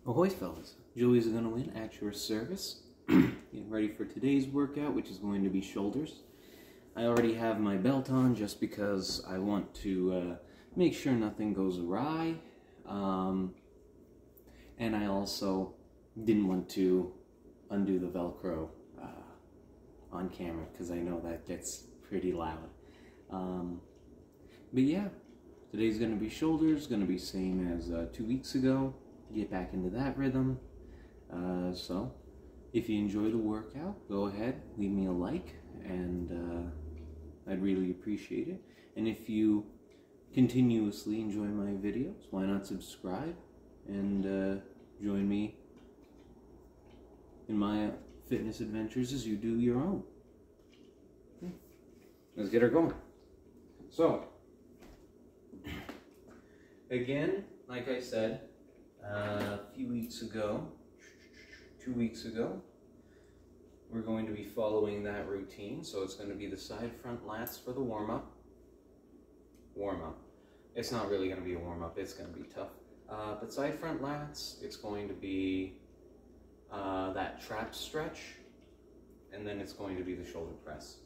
Ahoy fellas, Joey's gonna win at your service. Getting ready for today's workout, which is going to be shoulders. I already have my belt on just because I want to make sure nothing goes awry. And I also didn't want to undo the Velcro on camera because I know that gets pretty loud. But yeah, today's gonna be shoulders, gonna be same as 2 weeks ago. Get back into that rhythm. So if you enjoy the workout, go ahead, leave me a like, and I'd really appreciate it. And if you continuously enjoy my videos, why not subscribe and join me in my fitness adventures as you do your own. Let's get her going. So, again, like I said, a few weeks ago, 2 weeks ago, we're going to be following that routine. So it's going to be the side front lats for the warm-up. It's not really going to be a warm-up, it's going to be tough. But side front lats, it's going to be that trap stretch, and then it's going to be the shoulder press.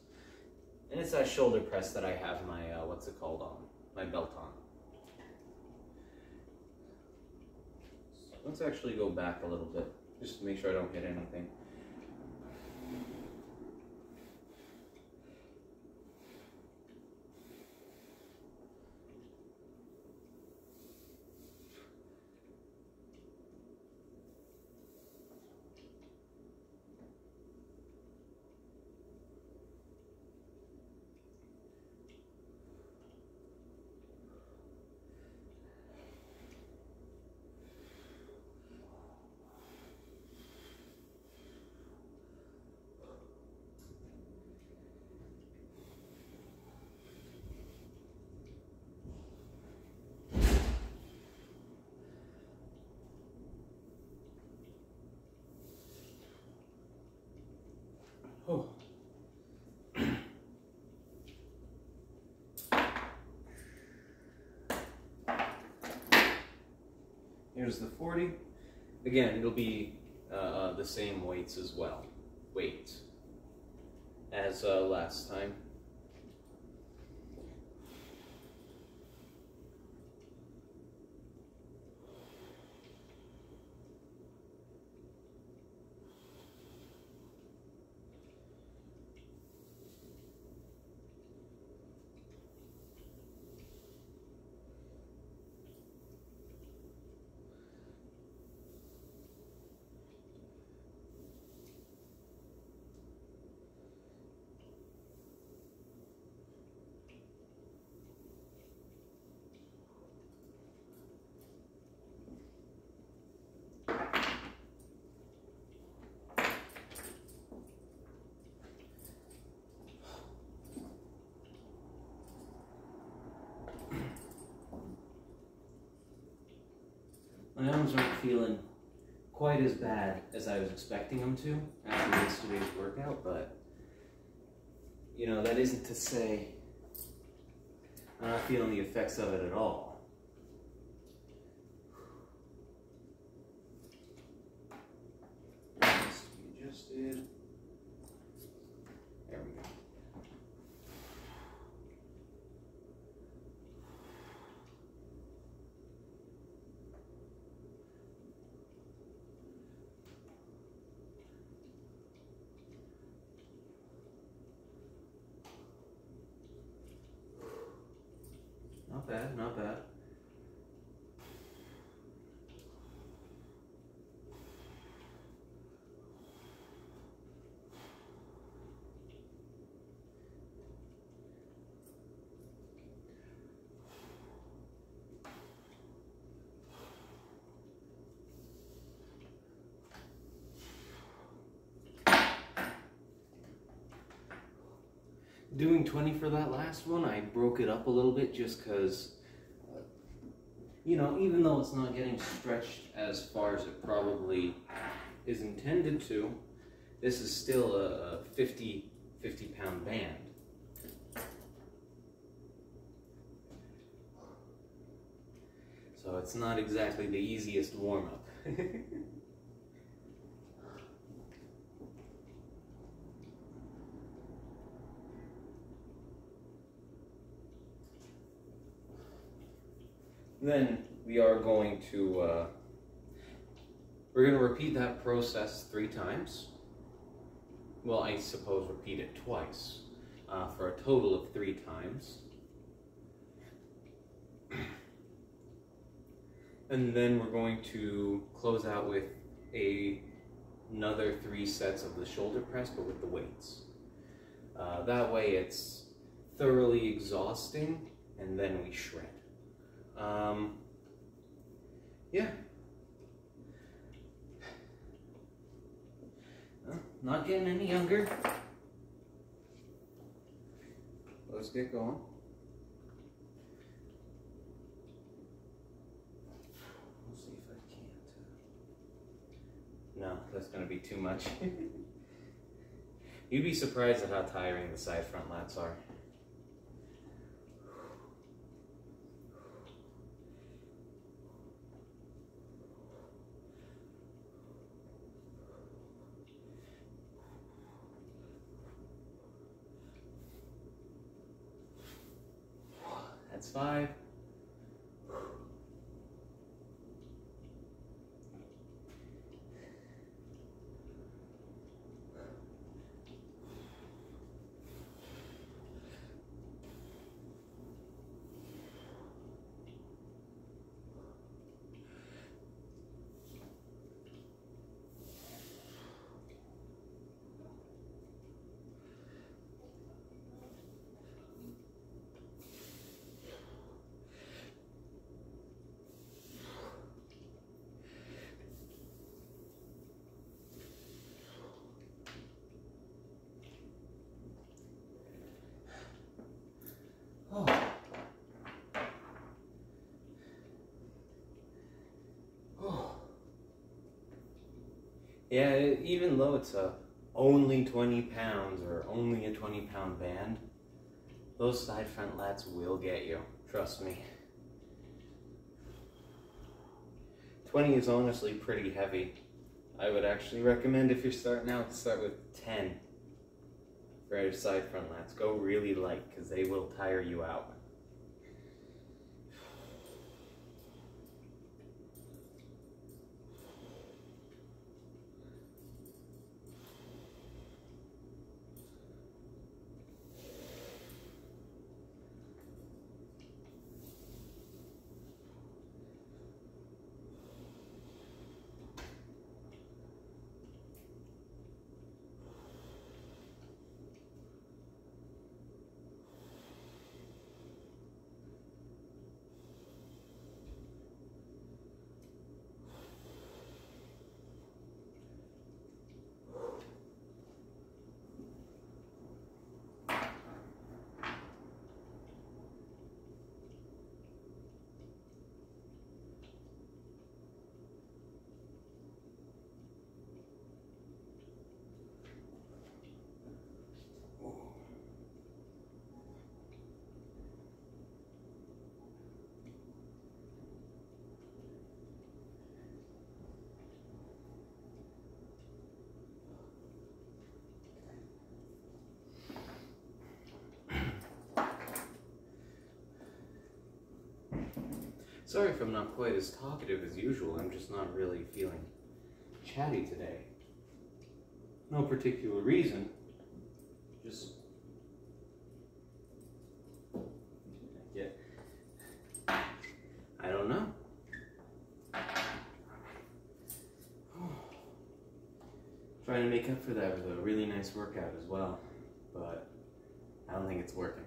And it's that shoulder press that I have my, what's it called on? My belt on. Let's actually go back a little bit, just to make sure I don't hit anything. Oh. Here's the 40. Again, it'll be the same weights as well. As last time. My arms aren't feeling quite as bad as I was expecting them to after yesterday's workout, but you know, that isn't to say I'm not feeling the effects of it at all. Needs to be adjusted. There we go. Not bad, not bad. Doing 20 for that last one, I broke it up a little bit just because, you know, even though it's not getting stretched as far as it probably is intended to, this is still a 50-pound band. So it's not exactly the easiest warm-up. Then we are going to, we're going to repeat that process 3 times. Well, I suppose repeat it twice, for a total of 3 times. And then we're going to close out with another 3 sets of the shoulder press, but with the weights. That way it's thoroughly exhausting, and then we shred. Yeah. Well, not getting any younger. Let's get going. We'll see if I can't. No, that's going to be too much. You'd be surprised at how tiring the side front lats are. That's 5. Oh. Oh. Yeah, even though it's only 20 pounds or only a 20-pound band, those side front lats will get you. Trust me. 20 is honestly pretty heavy. I would actually recommend, if you're starting out, to start with 10 for your side front lats. Go really light, because they will tire you out. Sorry if I'm not quite as talkative as usual. I'm just not really feeling chatty today. No particular reason. Just I don't know. Trying to make up for that with a really nice workout as well, but I don't think it's working.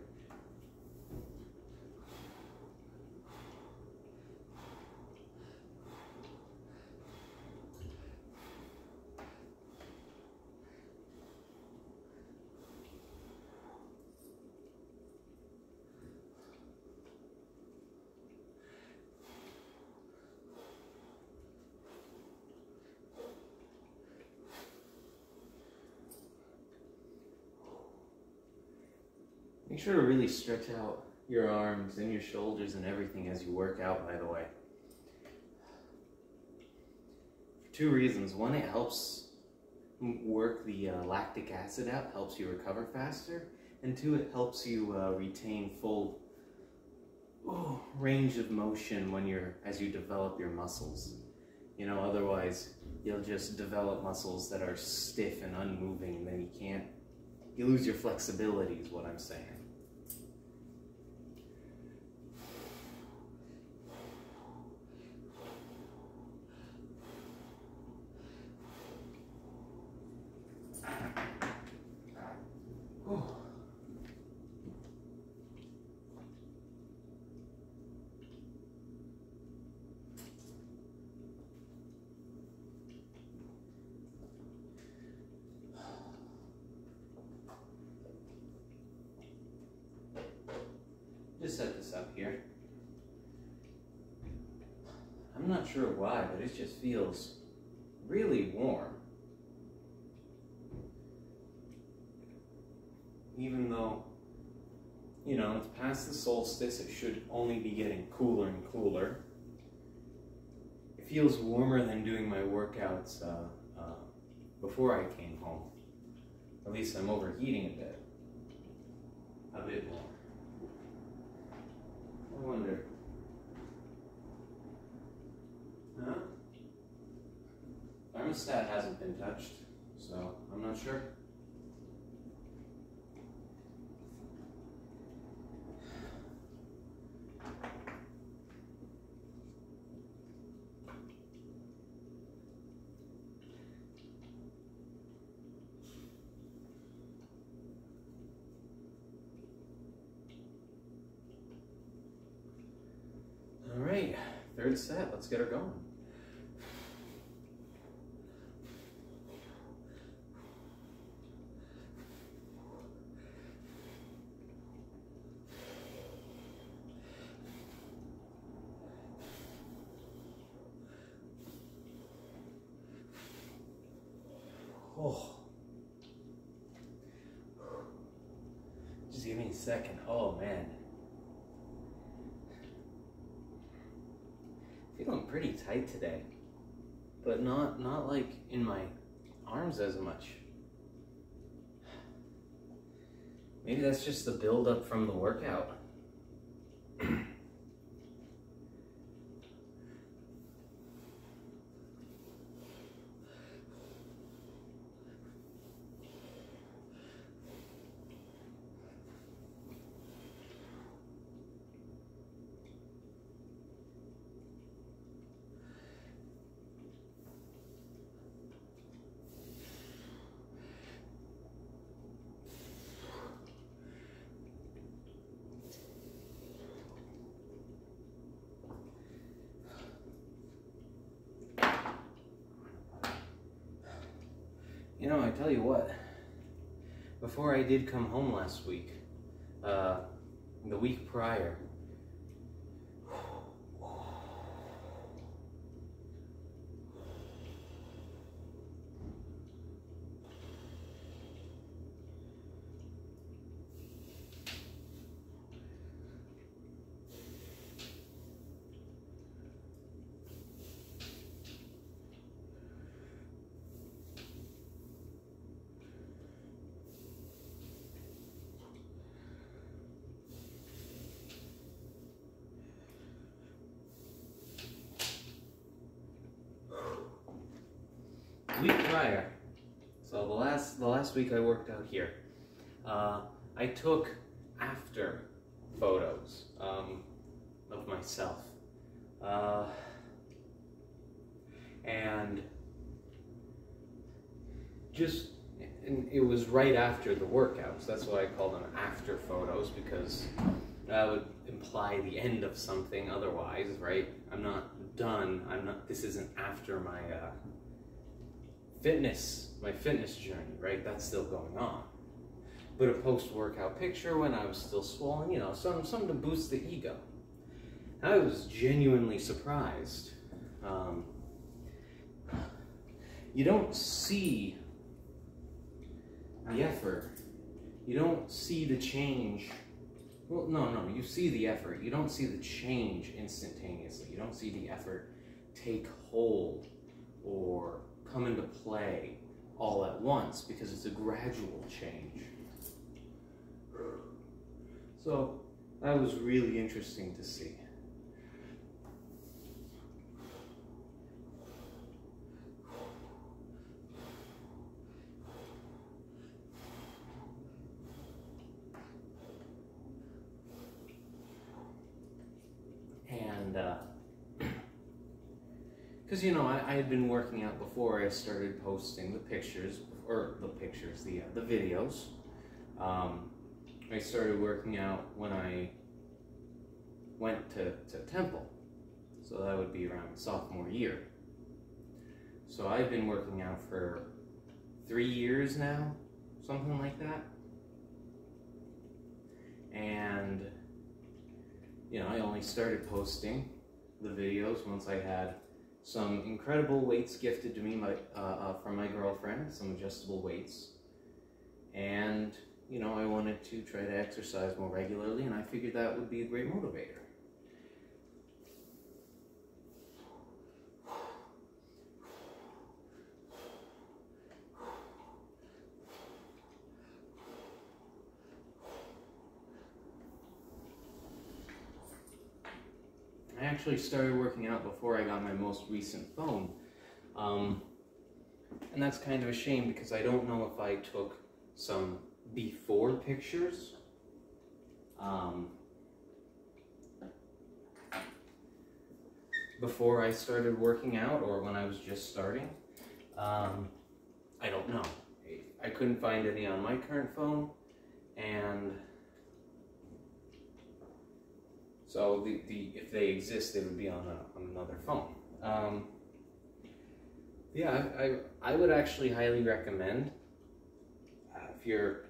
Make sure to really stretch out your arms and your shoulders and everything as you work out, by the way. Two reasons. One, it helps work the lactic acid out, helps you recover faster. And two, it helps you retain full range of motion as you develop your muscles. You know, otherwise you'll just develop muscles that are stiff and unmoving, and then you lose your flexibility is what I'm saying. Just set this up here. I'm not sure why, but it just feels really warm. Even though, you know, it's past the solstice, it should only be getting cooler and cooler. It feels warmer than doing my workouts before I came home. At least I'm overheating a bit more. I wonder. Huh? Thermostat hasn't been touched, so I'm not sure. All right, third set, let's get her going. Oh, just give me a second. Oh man. Feeling pretty tight today, but not like in my arms as much. Maybe that's just the buildup from the workout. You know, I tell you what, before I did come home last week, the week prior, so the last week I worked out here, I took after photos of myself, and it was right after the workouts. That's why I call them after photos, because that would imply the end of something otherwise, right? I'm not done. This isn't after my fitness journey, right? That's still going on. But a post-workout picture when I was still swollen, you know, something to boost the ego. I was genuinely surprised. You don't see the effort. You don't see the change. Well, no, you see the effort. You don't see the change instantaneously. You don't see the effort take hold or come into play all at once, because it's a gradual change. So that was really interesting to see. And because, you know, I had been working out before I started posting the pictures, the videos. I started working out when I went to Temple, so that would be around sophomore year. So I've been working out for 3 years now, something like that. And, you know, I only started posting the videos once I had some incredible weights gifted to me from my girlfriend, some adjustable weights. And, you know, I wanted to try to exercise more regularly, and I figured that would be a great motivator. I actually started working out before I got my most recent phone. And that's kind of a shame, because I don't know if I took some before pictures. Before I started working out, or when I was just starting. I don't know. I couldn't find any on my current phone, and so if they exist, they would be on another phone. Yeah, I would actually highly recommend, if you're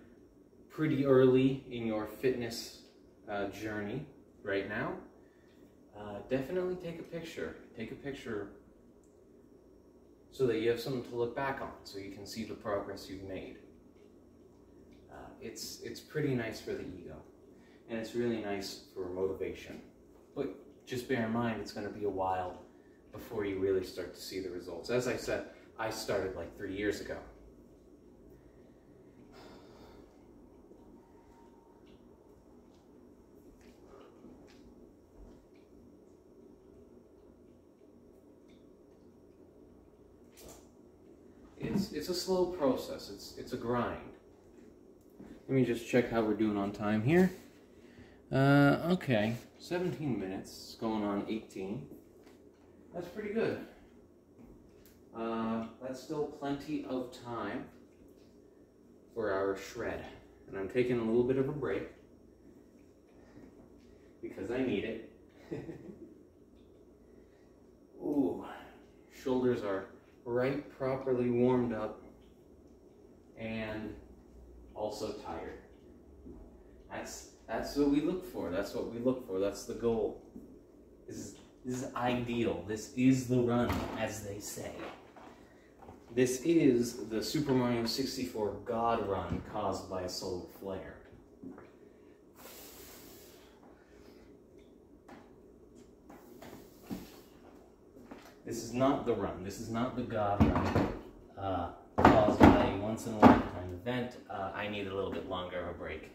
pretty early in your fitness journey right now, definitely take a picture. Take a picture so that you have something to look back on, so you can see the progress you've made. It's pretty nice for the ego, and it's really nice for motivation. But just bear in mind, it's going to be a while before you really start to see the results. As I said, I started like 3 years ago. It's a slow process. It's a grind. Let me just check how we're doing on time here. Okay, 17 minutes, going on 18. That's pretty good. That's still plenty of time for our shred. And I'm taking a little bit of a break because I need it. Ooh, shoulders are right properly warmed up and also tired. That's what we look for. That's what we look for. That's the goal. This is ideal. This is the run, as they say. This is the Super Mario 64 God run caused by a solar flare. This is not the run. This is not the God run caused by a once-in-a-lifetime event. I need a little bit longer of a break.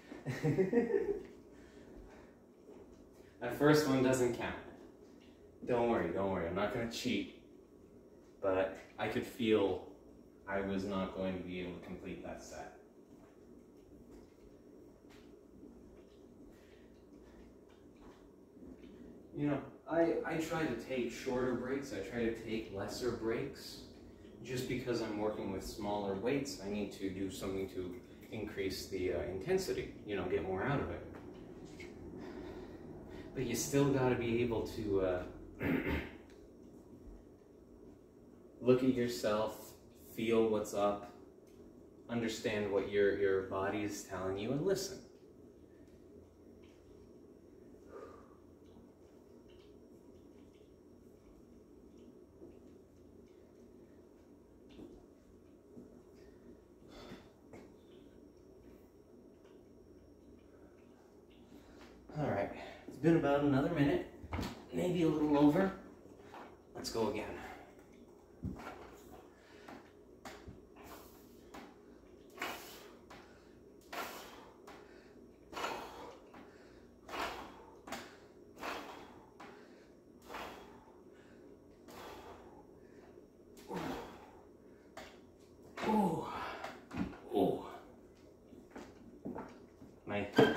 That first one doesn't count. Don't worry, I'm not going to cheat. But I could feel I was not going to be able to complete that set. You know, I try to take shorter breaks. I try to take lesser breaks. Just because I'm working with smaller weights, I need to do something to increase the intensity, you know, get more out of it. But you still got to be able to look at yourself, feel what's up, understand what your body is telling you, and listen. All right, it's been about another minute, maybe a little over. Let's go again.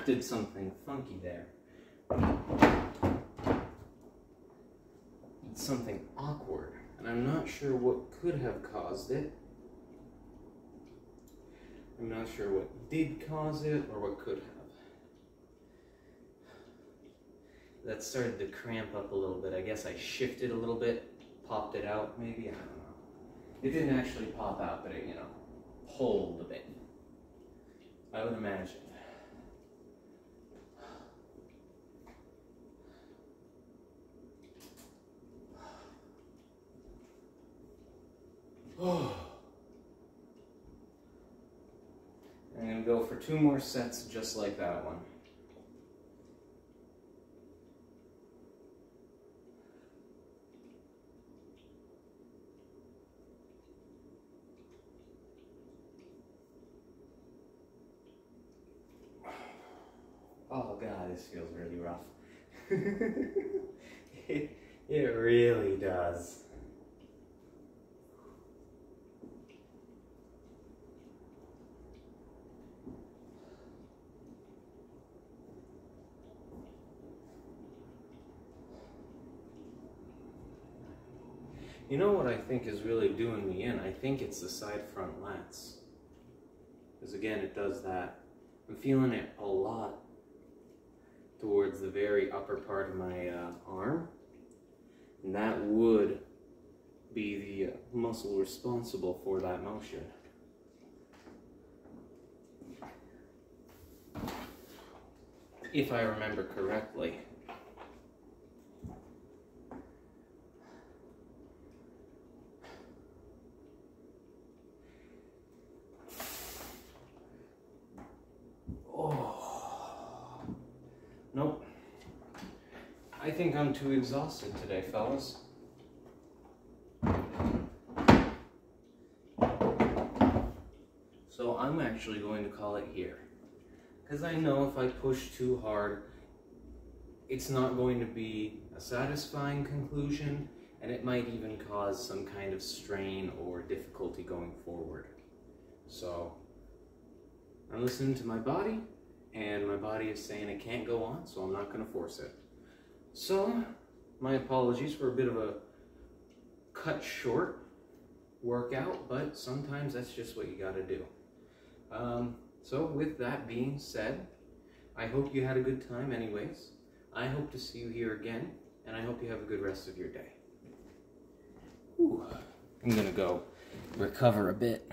did something funky there. It's something awkward, and I'm not sure what could have caused it. I'm not sure what did cause it or what could have. That started to cramp up a little bit. I guess I shifted a little bit, popped it out maybe, I don't know. It didn't actually pop out, but it, pulled a bit. I would imagine. I'm going to go for 2 more sets just like that one. Oh God, this feels really rough. it really does. You know what I think is really doing me in? I think it's the side front lats. Because again, it does that. I'm feeling it a lot towards the very upper part of my arm. And that would be the muscle responsible for that motion. If I remember correctly. Nope. I think I'm too exhausted today, fellas. So I'm actually going to call it here. Because I know if I push too hard, it's not going to be a satisfying conclusion, and it might even cause some kind of strain or difficulty going forward. So I'm listening to my body, and my body is saying it can't go on, so I'm not going to force it. So, my apologies for a bit of a cut short workout, but sometimes that's just what you got to do. So with that being said, I hope you had a good time anyways. I hope to see you here again, and I hope you have a good rest of your day. Whew. I'm going to go recover a bit.